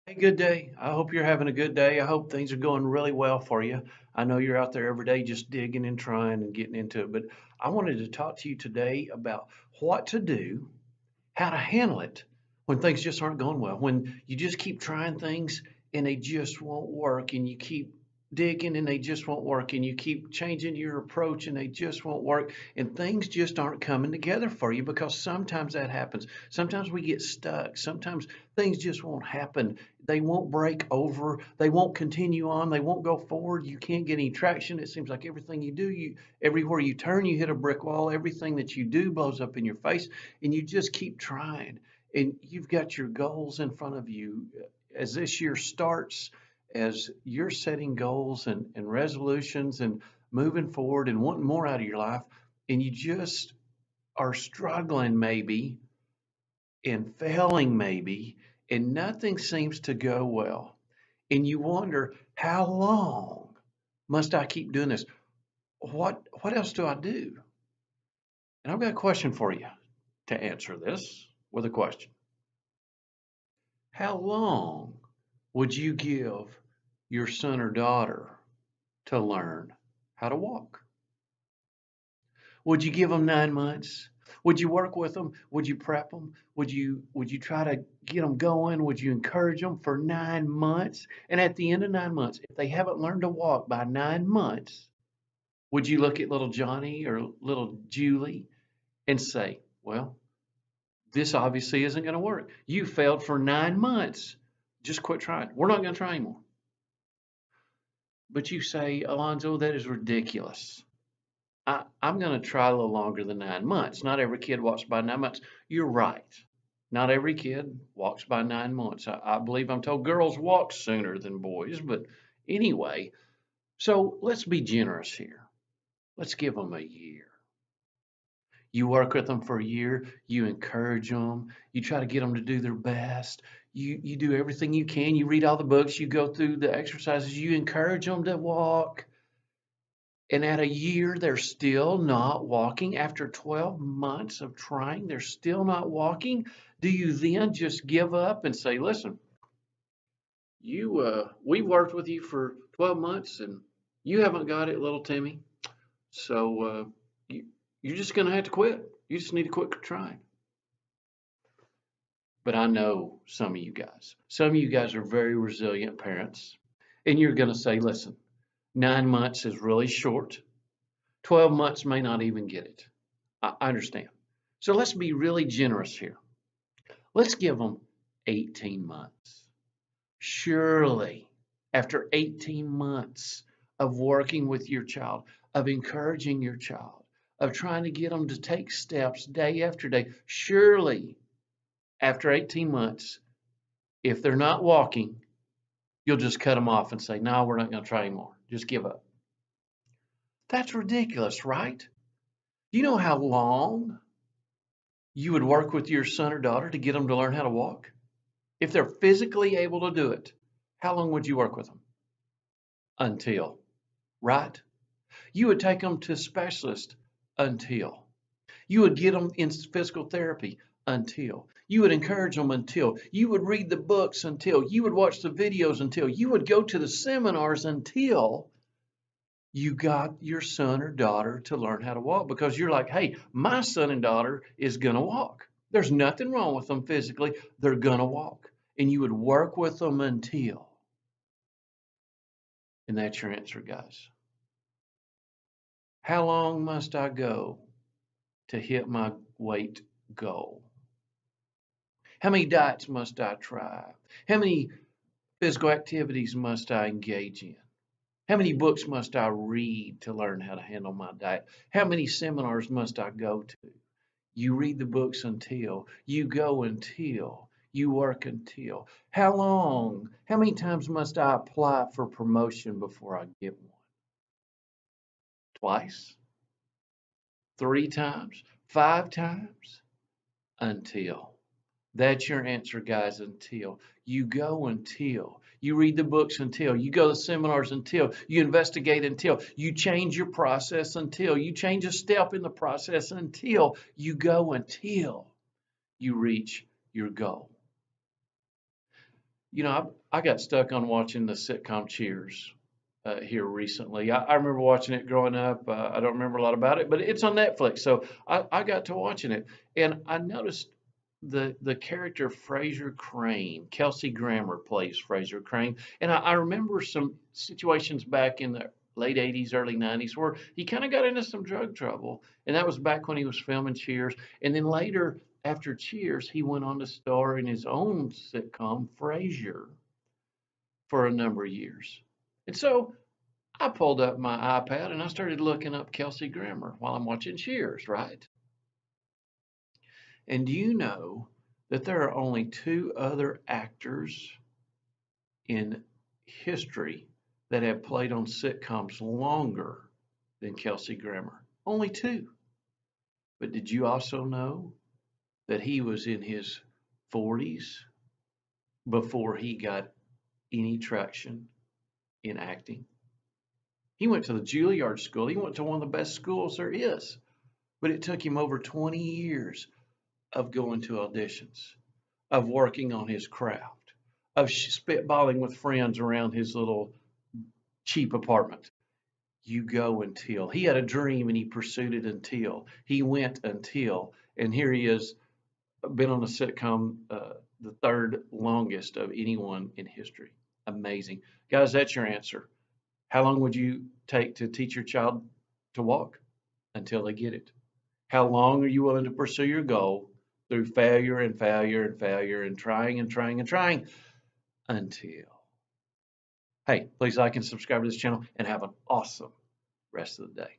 Hey, good day. I hope you're having a good day. I hope things are going really well for you. I know you're out there every day just digging and trying and getting into it, but I wanted to talk to you today about what to do, how to handle it when things just aren't going well, when you just keep trying things and they just won't work, and you keep digging and they just won't work, and you keep changing your approach and they just won't work, and things just aren't coming together for you because sometimes that happens. Sometimes we get stuck. Sometimes things just won't happen. They won't break over. They won't continue on. They won't go forward. You can't get any traction. It seems like everything you do, everywhere you turn, you hit a brick wall. Everything that you do blows up in your face, and you just keep trying. And you've got your goals in front of you as this year starts, as you're setting goals and resolutions and moving forward and wanting more out of your life, and you just are struggling maybe and failing maybe, and nothing seems to go well. And you wonder, how long must I keep doing this? What else do I do? And I've got a question for you to answer this with a question. How long would you give your son or daughter to learn how to walk? Would you give them 9 months? Would you work with them? Would you prep them? Would you try to get them going? Would you encourage them for 9 months? And at the end of 9 months, if they haven't learned to walk by 9 months, would you look at little Johnny or little Julie and say, well, this obviously isn't going to work. You failed for 9 months. Just quit trying. We're not going to try anymore. But you say, Alonzo, that is ridiculous. I'm going to try a little longer than 9 months. Not every kid walks by 9 months. You're right. Not every kid walks by 9 months. I believe I'm told girls walk sooner than boys, but anyway, so let's be generous here. Let's give them a year. You work with them for a year, you encourage them, you try to get them to do their best. You do everything you can. You read all the books, you go through the exercises, you encourage them to walk. And at a year, they're still not walking. After 12 months of trying, they're still not walking. Do you then just give up and say, listen, we worked with you for 12 months and you haven't got it, little Timmy. So you're just going to have to quit. You just need to quit trying. But I know some of you guys. Some of you guys are very resilient parents. And you're going to say, listen, 9 months is really short. 12 months may not even get it. I understand. So let's be really generous here. Let's give them 18 months. Surely, after 18 months of working with your child, of encouraging your child, of trying to get them to take steps day after day, surely after 18 months, if they're not walking, you'll just cut them off and say, no, we're not going to try anymore. Just give up. That's ridiculous, right? You know how long you would work with your son or daughter to get them to learn how to walk? If they're physically able to do it, how long would you work with them? Until, right? You would take them to specialists until. You would get them in physical therapy until. You would encourage them until. You would read the books until. You would watch the videos until. You would go to the seminars until you got your son or daughter to learn how to walk, because you're like, hey, my son and daughter is going to walk. There's nothing wrong with them physically. They're going to walk. And you would work with them until. And that's your answer, guys. How long must I go to hit my weight goal? How many diets must I try? How many physical activities must I engage in? How many books must I read to learn how to handle my diet? How many seminars must I go to? You read the books until, you go until, you work until. How long? How many times must I apply for promotion before I get one? Twice? 3 times? 5 times? Until. That's your answer, guys, until. You go until. You read the books until. You go to seminars until. You investigate until. You change your process until. You change a step in the process until. You go until you reach your goal. I got stuck on watching the sitcom Cheers here recently. I remember watching it growing up. I don't remember a lot about it, but it's on Netflix, so I got to watching it, and I noticed the character Fraser Crane. Kelsey Grammer plays Fraser Crane, and I remember some situations back in the late '80s, early '90s where he kind of got into some drug trouble, and that was back when he was filming Cheers, and then later. After Cheers, he went on to star in his own sitcom, Frasier, for a number of years. And so I pulled up my iPad and I started looking up Kelsey Grammer while I'm watching Cheers, right? And do you know that there are only two other actors in history that have played on sitcoms longer than Kelsey Grammer? Only two. But did you also know that he was in his 40s before he got any traction in acting? He went to the Juilliard School. He went to one of the best schools there is. But it took him over 20 years of going to auditions, of working on his craft, of spitballing with friends around his little cheap apartment. You go until he had a dream and he pursued it until he went until, and here he is, been on a sitcom the third longest of anyone in history. Amazing. Guys, that's your answer. How long would you take to teach your child to walk? Until they get it. How long are you willing to pursue your goal through failure and failure and failure and trying and trying and trying until? Hey, please like and subscribe to this channel and have an awesome rest of the day.